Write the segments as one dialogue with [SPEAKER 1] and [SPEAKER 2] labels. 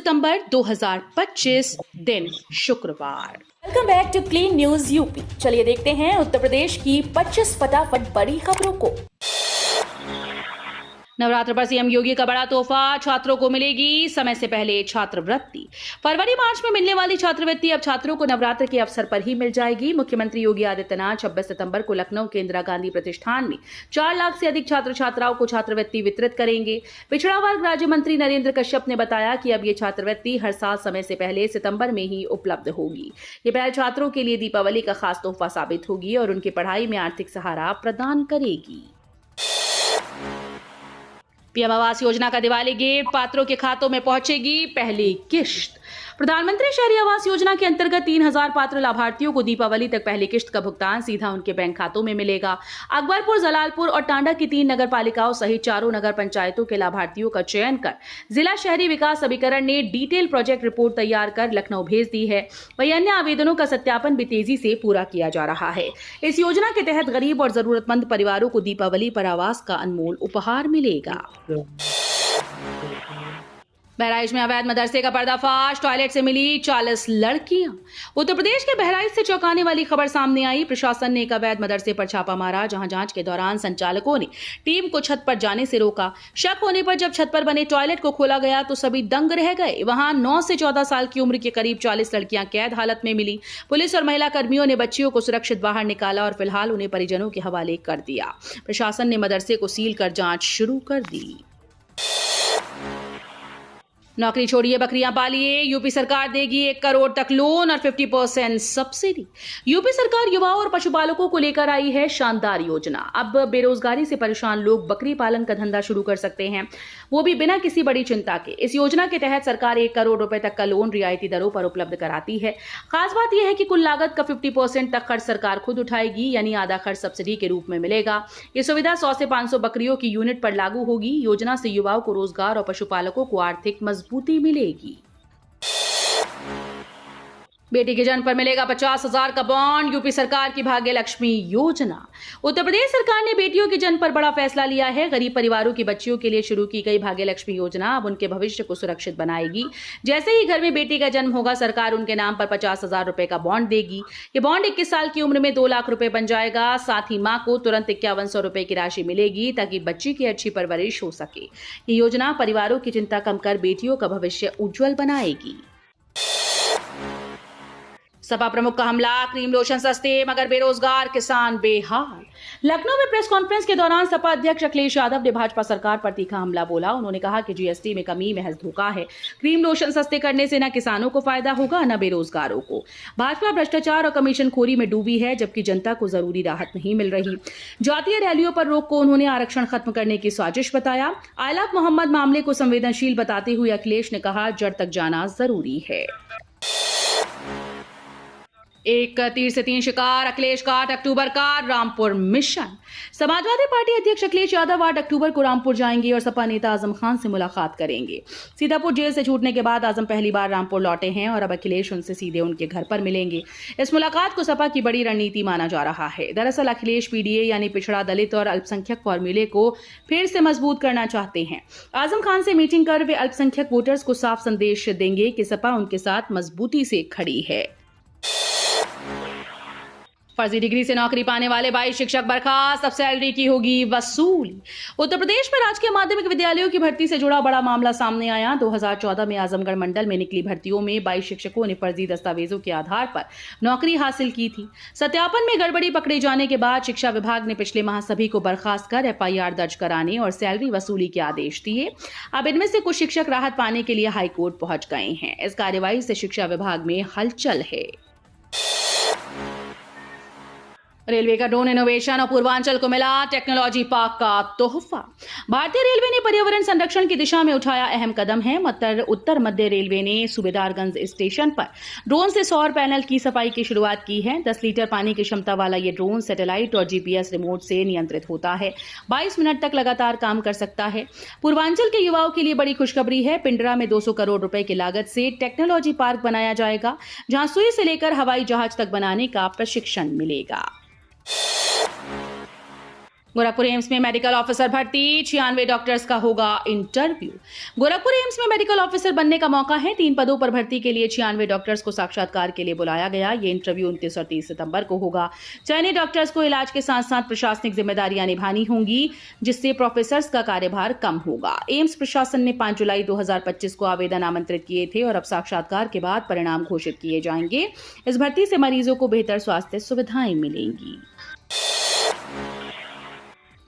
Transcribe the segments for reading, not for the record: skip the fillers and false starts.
[SPEAKER 1] सितंबर 2025 दिन शुक्रवार।
[SPEAKER 2] Welcome back to clean news UP. चलिए देखते हैं उत्तर प्रदेश की 25 फटाफट बड़ी खबरों को।
[SPEAKER 1] नवरात्र पर सीएम योगी का बड़ा तोहफा, छात्रों को मिलेगी समय से पहले छात्रवृत्ति। फरवरी मार्च में मिलने वाली छात्रवृत्ति अब छात्रों को नवरात्र के अवसर पर ही मिल जाएगी। मुख्यमंत्री योगी आदित्यनाथ 26 सितंबर को लखनऊ के इंदिरा गांधी प्रतिष्ठान में 4 लाख से अधिक छात्र छात्राओं को छात्रवृत्ति वितरित करेंगे। पिछड़ा वर्ग राज्य मंत्री नरेंद्र कश्यप ने बताया कि अब ये छात्रवृत्ति हर साल समय से पहले सितंबर में ही उपलब्ध होगी। ये पहल छात्रों के लिए दीपावली का खास तोहफा साबित होगी और उनकी पढ़ाई में आर्थिक सहारा प्रदान करेगी। पीएम आवास योजना का दिवाली गिफ्ट, पात्रों के खातों में पहुंचेगी पहली किश्त। प्रधानमंत्री शहरी आवास योजना के अंतर्गत 3000 पात्र लाभार्थियों को दीपावली तक पहली किश्त का भुगतान सीधा उनके बैंक खातों में मिलेगा। अकबरपुर, जलालपुर और टांडा की 3 नगर पालिकाओं सहित 4 नगर पंचायतों के लाभार्थियों का चयन कर जिला शहरी विकास अभिकरण ने डिटेल प्रोजेक्ट रिपोर्ट तैयार कर लखनऊ भेज दी है। वहीं अन्य आवेदनों का सत्यापन भी तेजी से पूरा किया जा रहा है। इस योजना के तहत गरीब और जरूरतमंद परिवारों को दीपावली पर आवास का अनमोल उपहार मिलेगा। बहराइच में अवैध मदरसे का पर्दाफाश, टॉयलेट से मिली 40 लड़कियां। उत्तर प्रदेश के बहराइच से चौंकाने वाली खबर सामने आई। प्रशासन ने एक अवैध मदरसे पर छापा मारा, जहां जांच के दौरान संचालकों ने टीम को छत पर जाने से रोका। शक होने पर जब छत पर बने टॉयलेट को खोला गया तो सभी दंग रह गए। वहां 9 से 14 साल की उम्र के करीब 40 लड़कियां कैद हालत में मिली। पुलिस और महिला कर्मियों ने बच्चियों को सुरक्षित बाहर निकाला और फिलहाल उन्हें परिजनों के हवाले कर दिया। प्रशासन ने मदरसे को सील कर जांच शुरू कर दी। नौकरी छोड़िए, बकरियां पालिए, यूपी सरकार देगी 1 करोड़ तक लोन और 50% सब्सिडी। यूपी सरकार युवाओं और पशुपालकों को लेकर आई है शानदार योजना। अब बेरोजगारी से परेशान लोग बकरी पालन का धंधा शुरू कर सकते हैं, वो भी बिना किसी बड़ी चिंता के। इस योजना के तहत सरकार 1 करोड़ रुपए तक का लोन रियायती दरों पर उपलब्ध कराती है। खास बात यह है कि कुल लागत का 50% तक खर्च सरकार खुद उठाएगी, यानी आधा खर्च सब्सिडी के रूप में मिलेगा। ये सुविधा 100 से 500 बकरियों की यूनिट पर लागू होगी। योजना से युवाओं को रोजगार और पशुपालकों को आर्थिक मजबूती मिलेगी। बेटी के जन्म पर मिलेगा 50,000 का बॉन्ड, यूपी सरकार की भाग्य लक्ष्मी योजना। उत्तर प्रदेश सरकार ने बेटियों के जन्म पर बड़ा फैसला लिया है। गरीब परिवारों की बच्चियों के लिए शुरू की गई भाग्य लक्ष्मी योजना अब उनके भविष्य को सुरक्षित बनाएगी। जैसे ही घर में बेटी का जन्म होगा, सरकार उनके नाम पर 50,000 रुपए का बॉन्ड देगी। ये बॉन्ड 21 साल की उम्र में 2 लाख रुपए बन जाएगा। साथ ही मां को तुरंत 5100 रुपए की राशि मिलेगी ताकि बच्ची की अच्छी परवरिश हो सके। ये योजना परिवारों की चिंता कम कर बेटियों का भविष्य उज्जवल बनाएगी। सपा प्रमुख का हमला, क्रीम लोशन सस्ते मगर बेरोजगार किसान बेहाल। लखनऊ में प्रेस कॉन्फ्रेंस के दौरान सपा अध्यक्ष अखिलेश यादव ने भाजपा सरकार पर तीखा हमला बोला। उन्होंने कहा कि जीएसटी में कमी महज धोखा है। क्रीम लोशन सस्ते करने से न किसानों को फायदा होगा न बेरोजगारों को। भाजपा भ्रष्टाचार और कमीशनखोरी में डूबी है, जबकि जनता को जरूरी राहत नहीं मिल रही। जातीय रैलियों पर रोक को उन्होंने आरक्षण खत्म करने की साजिश बताया। आयलाप मोहम्मद मामले को संवेदनशील बताते हुए अखिलेश ने कहा, जड़ तक जाना जरूरी है। एक तीर से 3 शिकार, अखिलेश का 8 अक्टूबर का रामपुर मिशन। समाजवादी पार्टी अध्यक्ष अखिलेश यादव 8 अक्टूबर को रामपुर जाएंगे और सपा नेता आजम खान से मुलाकात करेंगे। सीतापुर जेल से छूटने के बाद आजम पहली बार रामपुर लौटे हैं और अब अखिलेश उनसे सीधे उनके घर पर मिलेंगे। इस मुलाकात को सपा की बड़ी रणनीति माना जा रहा है। दरअसल अखिलेश पीडीए यानी पिछड़ा, दलित और अल्पसंख्यक फॉर्मूले को फिर से मजबूत करना चाहते हैं। आजम खान से मीटिंग कर वे अल्पसंख्यक वोटर्स को साफ संदेश देंगे कि सपा उनके साथ मजबूती से खड़ी है। फर्जी डिग्री से नौकरी पाने वाले 22 शिक्षक बर्खास्त, अब सैलरी की होगी वसूली। उत्तर प्रदेश में राजकीय माध्यमिक विद्यालयों की भर्ती से जुड़ा बड़ा मामला सामने आया। 2014 में आजमगढ़ मंडल में निकली भर्तियों में 22 शिक्षकों ने फर्जी दस्तावेजों के आधार पर नौकरी हासिल की थी। सत्यापन में गड़बड़ी पकड़े जाने के बाद शिक्षा विभाग ने पिछले माह सभी को बर्खास्त कर FIR दर्ज कराने और सैलरी वसूली के आदेश दिए। अब इनमें से कुछ शिक्षक राहत पाने के लिए हाईकोर्ट पहुंच गए हैं। इस कार्यवाही से शिक्षा विभाग में हलचल है। रेलवे का ड्रोन इनोवेशन और पूर्वांचल को मिला टेक्नोलॉजी पार्क का तोहफा। भारतीय रेलवे ने पर्यावरण संरक्षण की दिशा में उठाया अहम कदम है। उत्तर मध्य रेलवे ने सूबेदारगंज स्टेशन पर ड्रोन से सौर पैनल की सफाई की शुरुआत की है। 10 लीटर पानी की क्षमता वाला ये ड्रोन सैटेलाइट और GPS रिमोट से नियंत्रित होता है। 22 मिनट तक लगातार काम कर सकता है। पूर्वांचल के युवाओं के लिए बड़ी खुशखबरी है। पिंडरा में 200 करोड़ रुपए की लागत से टेक्नोलॉजी पार्क बनाया जाएगा, जहां सुई से लेकर हवाई जहाज तक बनाने का प्रशिक्षण मिलेगा। गोरखपुर एम्स में मेडिकल ऑफिसर भर्ती, 96 डॉक्टर्स का होगा इंटरव्यू। गोरखपुर एम्स में मेडिकल ऑफिसर बनने का मौका है। 3 पदों पर भर्ती के लिए 96 डॉक्टर्स को साक्षात्कार के लिए बुलाया गया। ये इंटरव्यू 29 और 30 सितंबर को होगा। चयनित डॉक्टर्स को इलाज के साथ साथ प्रशासनिक जिम्मेदारियां निभानी होंगी, जिससे प्रोफेसर्स का कार्यभार कम होगा। एम्स प्रशासन ने 5 जुलाई 2025 को आवेदन आमंत्रित किए थे और अब साक्षात्कार के बाद परिणाम घोषित किए जाएंगे। इस भर्ती से मरीजों को बेहतर स्वास्थ्य सुविधाएं मिलेंगी।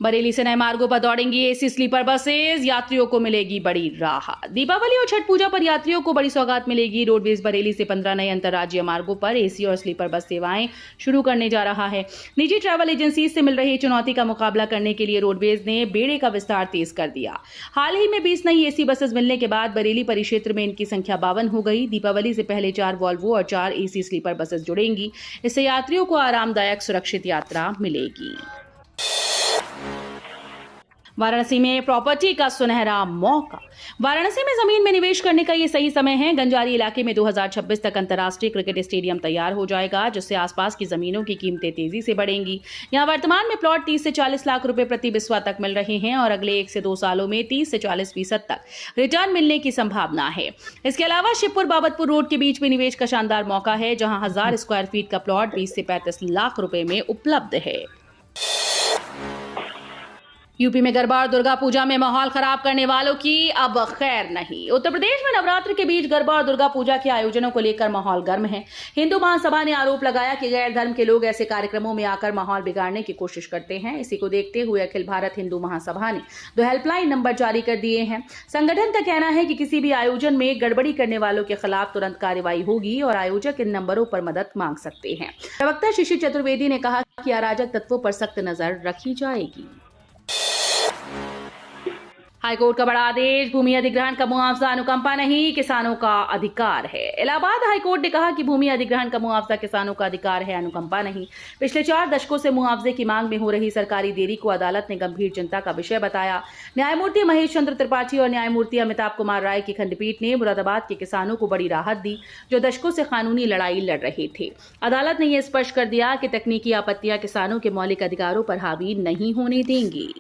[SPEAKER 1] बरेली से नए मार्गों पर दौड़ेंगी एसी स्लीपर बसेस, यात्रियों को मिलेगी बड़ी राहत। दीपावली और छठ पूजा पर यात्रियों को बड़ी सौगात मिलेगी। रोडवेज बरेली से 15 नए अंतर्राज्यीय मार्गों पर एसी और स्लीपर बस सेवाएं शुरू करने जा रहा है। निजी ट्रैवल एजेंसी से मिल रही चुनौती का मुकाबला करने के लिए रोडवेज ने बेड़े का विस्तार तेज कर दिया। हाल ही में 20 नई एसी बसेस मिलने के बाद बरेली परिक्षेत्र में इनकी संख्या 52 हो गई। दीपावली से पहले 4 वॉल्वो और 4 एसी स्लीपर बसेस जुड़ेंगी। इससे यात्रियों को आरामदायक सुरक्षित यात्रा मिलेगी। वाराणसी में प्रॉपर्टी का सुनहरा मौका। वाराणसी में जमीन में निवेश करने का ये सही समय है। गंजारी इलाके में 2026 तक अंतर्राष्ट्रीय क्रिकेट स्टेडियम तैयार हो जाएगा, जिससे आसपास की जमीनों की कीमतें तेजी से बढ़ेंगी। यहां वर्तमान में प्लॉट 30 से 40 लाख रुपए प्रति बिस्वा तक मिल रहे हैं और अगले 1 से 2 सालों में 30 से 40% तक रिटर्न मिलने की संभावना है। इसके अलावा शिवपुर बाबतपुर रोड के बीच में निवेश का शानदार मौका है, जहां 1000 स्क्वायर फीट का प्लॉट 20 से 35 लाख रुपए में उपलब्ध है। यूपी में गरबा और दुर्गा पूजा में माहौल खराब करने वालों की अब खैर नहीं। उत्तर प्रदेश में नवरात्र के बीच गरबा और दुर्गा पूजा के आयोजनों को लेकर माहौल गर्म है। हिंदू महासभा ने आरोप लगाया कि गैर धर्म के लोग ऐसे कार्यक्रमों में आकर माहौल बिगाड़ने की कोशिश करते हैं। इसी को देखते हुए अखिल भारत हिंदू महासभा ने 2 हेल्पलाइन नंबर जारी कर दिए हैं। संगठन का कहना है कि किसी भी आयोजन में गड़बड़ी करने वालों के खिलाफ तुरंत कार्रवाई होगी और आयोजक इन नंबरों पर मदद मांग सकते हैं। प्रवक्ता शिशिर चतुर्वेदी ने कहा कि अराजक तत्वों पर सख्त नजर रखी जाएगी। हाईकोर्ट का बड़ा आदेश, भूमि अधिग्रहण का मुआवजा अनुकंपा नहीं, किसानों का अधिकार है। इलाहाबाद हाईकोर्ट ने कहा कि भूमि अधिग्रहण का मुआवजा किसानों का अधिकार है, अनुकंपा नहीं। पिछले 4 दशकों से मुआवजे की मांग में हो रही सरकारी देरी को अदालत ने गंभीर चिंता का विषय बताया। न्यायमूर्ति महेश चंद्र त्रिपाठी और न्यायमूर्ति अमिताभ कुमार राय की खंडपीठ ने मुरादाबाद के किसानों को बड़ी राहत दी, जो दशकों से कानूनी लड़ाई लड़ रहे थे। अदालत ने यह स्पष्ट कर दिया कि तकनीकी आपत्तियां किसानों के मौलिक अधिकारों पर हावी नहीं होने देंगी।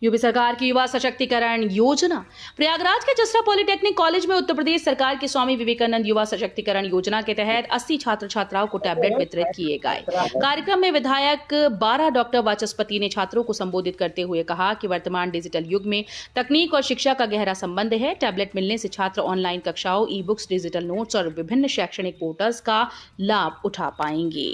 [SPEAKER 1] यूपी सरकार की युवा सशक्तिकरण योजना। प्रयागराज के जसरा पॉलिटेक्निक कॉलेज में उत्तर प्रदेश सरकार की स्वामी विवेकानंद युवा सशक्तिकरण योजना के तहत 80 छात्र छात्राओं को टैबलेट वितरित किए गए। कार्यक्रम में विधायक 12 डॉक्टर वाचस्पति ने छात्रों को संबोधित करते हुए कहा कि वर्तमान डिजिटल युग में तकनीक और शिक्षा का गहरा संबंध है। टैबलेट मिलने से छात्र ऑनलाइन कक्षाओं, ई बुक्स, डिजिटल नोट्स और विभिन्न शैक्षणिक पोर्टल्स का लाभ उठा पाएंगे।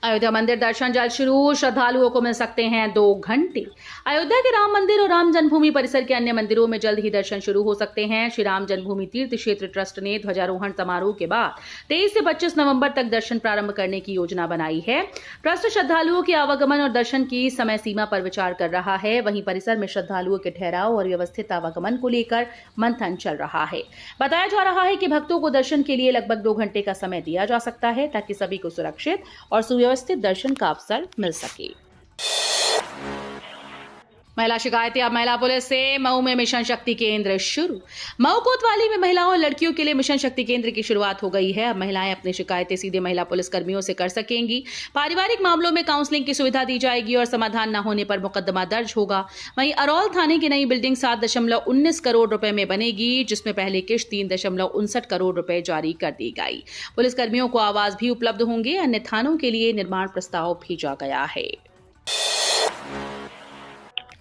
[SPEAKER 1] अयोध्या मंदिर दर्शन जल्द शुरू, श्रद्धालुओं को मिल सकते हैं 2 घंटे। अयोध्या के राम मंदिर और राम जन्मभूमि परिसर के अन्य मंदिरों में जल्द ही दर्शन शुरू हो सकते हैं। श्री राम जन्मभूमि तीर्थ क्षेत्र ट्रस्ट ने ध्वजारोहण समारोह के बाद 23 से 25 नवंबर तक दर्शन प्रारंभ करने की योजना बनाई है। ट्रस्ट श्रद्धालुओं के आवागमन और दर्शन की समय सीमा पर विचार कर रहा है। वहीं परिसर में श्रद्धालुओं के ठहराव और व्यवस्थित आवागमन को लेकर मंथन चल रहा है। बताया जा रहा है कि भक्तों को दर्शन के लिए लगभग 2 घंटे का समय दिया जा सकता है, ताकि सभी को सुरक्षित और सुव्यवस्थित दर्शन का अवसर मिल सके। महिला शिकायतें अब महिला पुलिस से। मऊ में मिशन शक्ति केंद्र शुरू। मऊ कोतवाली में महिलाओं और लड़कियों के लिए मिशन शक्ति केंद्र की शुरुआत हो गई है। अब महिलाएं अपनी शिकायतें सीधे महिला पुलिस कर्मियों से कर सकेंगी। पारिवारिक मामलों में काउंसलिंग की सुविधा दी जाएगी और समाधान न होने पर मुकदमा दर्ज होगा। वहीं अरौल थाने की नई बिल्डिंग 7.19 करोड़ रुपए में बनेगी, जिसमें पहली किश्त 3.59 करोड़ रुपए जारी कर दी गई। पुलिस कर्मियों को आवास भी उपलब्ध होंगे। अन्य थानों के लिए निर्माण प्रस्ताव भेजा गया है।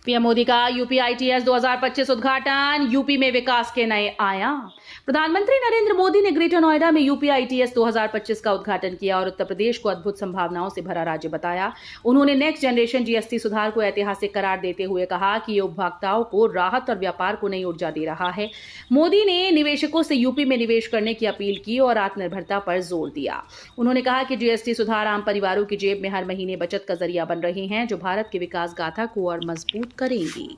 [SPEAKER 1] पीएम मोदी का यूपी आईटीएस 2025 उद्घाटन। यूपी में विकास के नए आयाम। प्रधानमंत्री नरेंद्र मोदी ने ग्रेटर नोएडा में यूपी आईटीएस 2025 का उद्घाटन किया और उत्तर प्रदेश को अद्भुत संभावनाओं से भरा राज्य बताया। उन्होंने नेक्स्ट जनरेशन जीएसटी सुधार को ऐतिहासिक करार देते हुए कहा कि ये उपभोक्ताओं को राहत और व्यापार को नई ऊर्जा दे रहा है। मोदी ने निवेशकों से यूपी में निवेश करने की अपील की और आत्मनिर्भरता पर जोर दिया। उन्होंने कहा कि जीएसटी सुधार आम परिवारों की जेब में हर महीने बचत का जरिया बन रहे हैं, जो भारत की विकास गाथा को और मजबूत करेंगी।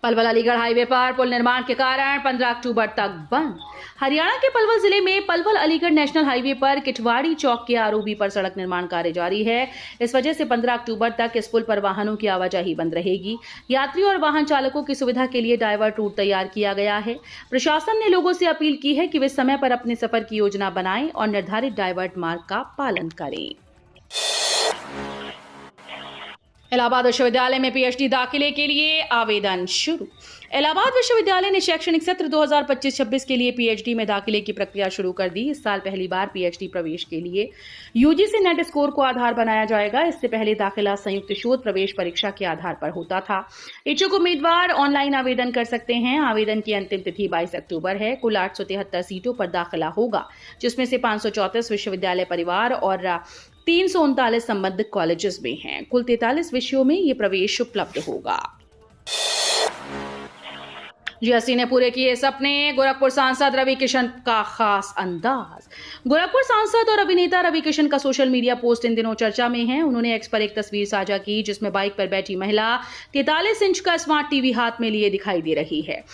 [SPEAKER 1] पलवल अलीगढ़ हाईवे पर पुल निर्माण के कारण 15 अक्टूबर तक बंद। हरियाणा के पलवल जिले में पलवल अलीगढ़ नेशनल हाईवे पर किटवाड़ी चौक के आरओबी पर सड़क निर्माण कार्य जारी है। इस वजह से 15 अक्टूबर तक इस पुल पर वाहनों की आवाजाही बंद रहेगी। यात्रियों और वाहन चालकों की सुविधा के लिए डाइवर्ट रूट तैयार किया गया है। प्रशासन ने लोगों से अपील की है कि वे समय पर अपने सफर की योजना बनाएं और निर्धारित डाइवर्ट मार्ग का पालन करें। इलाहाबाद विश्वविद्यालय में पीएचडी दाखिले के लिए आवेदन शुरू। इलाहाबाद विश्वविद्यालय ने शैक्षणिक सत्र 2025-26 के लिए पीएचडी में दाखिले की प्रक्रिया शुरू कर दी। इस साल पहली बार पीएचडी प्रवेश के लिए यूजीसी नेट स्कोर को आधार बनाया जाएगा। इससे पहले दाखिला संयुक्त शोध प्रवेश परीक्षा के आधार पर होता था। इच्छुक उम्मीदवार ऑनलाइन आवेदन कर सकते हैं। आवेदन की अंतिम तिथि 22 अक्टूबर है। कुल 873 सीटों पर दाखिला होगा, जिसमें से 534 विश्वविद्यालय परिवार और 339 संबद्ध कॉलेजेस में हैं। कुल 43 विषयों में ये प्रवेश उपलब्ध होगा। जीएसटी ने पूरे किए सपने, गोरखपुर सांसद रवि किशन का खास अंदाज। गोरखपुर सांसद और अभिनेता रवि किशन का सोशल मीडिया पोस्ट इन दिनों चर्चा में है। उन्होंने एक्स पर एक तस्वीर साझा की, जिसमें बाइक पर बैठी महिला 43 इंच का स्मार्ट टीवी हाथ में लिए दिखाई दे रही है।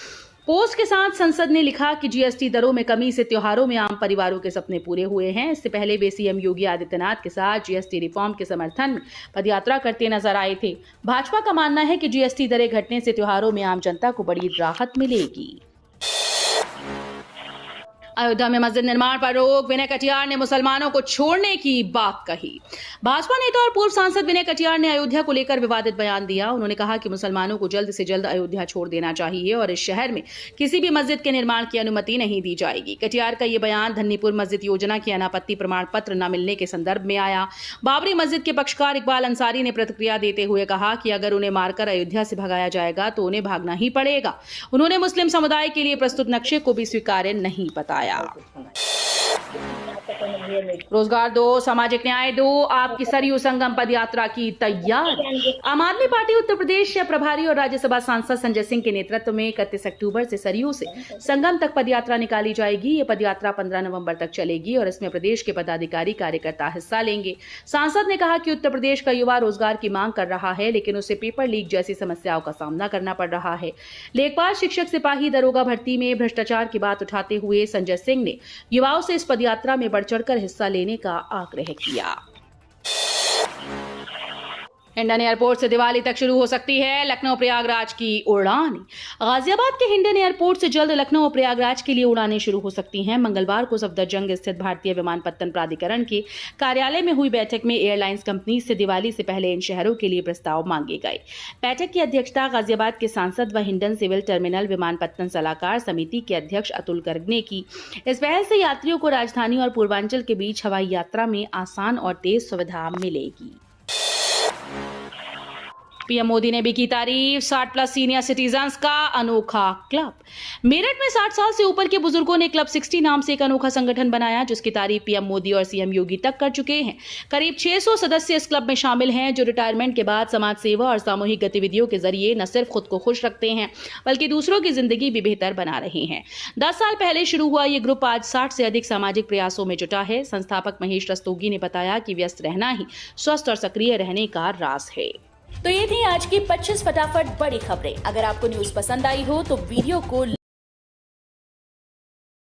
[SPEAKER 1] पोस्ट के साथ संसद ने लिखा कि जीएसटी दरों में कमी से त्योहारों में आम परिवारों के सपने पूरे हुए हैं। इससे पहले वे सीएम योगी आदित्यनाथ के साथ जीएसटी रिफॉर्म के समर्थन में पदयात्रा करते नजर आए थे। भाजपा का मानना है कि जीएसटी दरें घटने से त्योहारों में आम जनता को बड़ी राहत मिलेगी। अयोध्या में मस्जिद निर्माण पर रोक, विनय कटियार ने मुसलमानों को छोड़ने की बात कही। भाजपा नेता और पूर्व सांसद विनय कटियार ने अयोध्या को लेकर विवादित बयान दिया। उन्होंने कहा कि मुसलमानों को जल्द से जल्द अयोध्या छोड़ देना चाहिए और इस शहर में किसी भी मस्जिद के निर्माण की अनुमति नहीं दी जाएगी। कटियार का ये बयान धन्नीपुर मस्जिद योजना की अनापत्ति प्रमाण पत्र न मिलने के संदर्भ में आया। बाबरी मस्जिद के पक्षकार इकबाल अंसारी ने प्रतिक्रिया देते हुए कहा कि अगर उन्हें मारकर अयोध्या से भगाया जाएगा तो उन्हें भागना ही पड़ेगा। उन्होंने मुस्लिम समुदाय के लिए प्रस्तुत नक्शे को भी स्वीकार्य नहीं बताया। रोजगार दो, सामाजिक न्याय दो, आपकी सरयू संगम पदयात्रा की तैयारी। आम आदमी पार्टी उत्तर प्रदेश प्रभारी और राज्यसभा सांसद संजय सिंह के नेतृत्व में 31 अक्टूबर से सरयू से संगम तक पदयात्रा निकाली जाएगी। ये पदयात्रा 15 नवंबर तक चलेगी और इसमें प्रदेश के पदाधिकारी कार्यकर्ता हिस्सा लेंगे। सांसद ने कहा कि उत्तर प्रदेश का युवा रोजगार की मांग कर रहा है, लेकिन उसे पेपर लीक जैसी समस्याओं का सामना करना पड़ रहा है। लेखपाल, शिक्षक, सिपाही, दरोगा भर्ती में भ्रष्टाचार की बात उठाते हुए संजय सिंह ने युवाओं से इस पदयात्रा में बढ़ चढ़कर हिस्सा लेने का आग्रह किया। हिंडन एयरपोर्ट से दिवाली तक शुरू हो सकती है लखनऊ प्रयागराज की उड़ान। गाजियाबाद के हिंडन एयरपोर्ट से जल्द लखनऊ और प्रयागराज के लिए उड़ानें शुरू हो सकती हैं। मंगलवार को सफदरजंग स्थित भारतीय विमानपत्तन प्राधिकरण के कार्यालय में हुई बैठक में एयरलाइंस कंपनी से दिवाली से पहले इन शहरों के लिए प्रस्ताव मांगे गए। बैठक की अध्यक्षता गाजियाबाद के सांसद व हिंडन सिविल टर्मिनल विमानपत्तन सलाहकार समिति के अध्यक्ष अतुल गर्ग ने की। इस पहल से यात्रियों को राजधानी और पूर्वांचल के बीच हवाई यात्रा में आसान और तेज सुविधा मिलेगी। पीएम मोदी ने भी की तारीफ, 60+ सीनियर सिटीजन्स का अनोखा क्लब। मेरठ में 60 साल से ऊपर के बुजुर्गों ने क्लब 60 नाम से एक अनोखा संगठन बनाया, जिसकी तारीफ पीएम मोदी और सीएम योगी तक कर चुके हैं। करीब 600 सदस्य इस क्लब में शामिल हैं, जो रिटायरमेंट के बाद समाज सेवा और सामूहिक गतिविधियों के जरिए न सिर्फ खुद को खुश रखते हैं, बल्कि दूसरों की जिंदगी भी बेहतर बना रहे हैं। 10 साल पहले शुरू हुआ ये ग्रुप आज 60 से अधिक सामाजिक प्रयासों में जुटा है। संस्थापक महेश रस्तोगी ने बताया कि व्यस्त रहना ही स्वस्थ और सक्रिय रहने का राज है।
[SPEAKER 2] तो ये थी आज की 25 फटाफट बड़ी खबरें। अगर आपको न्यूज पसंद आई हो तो वीडियो को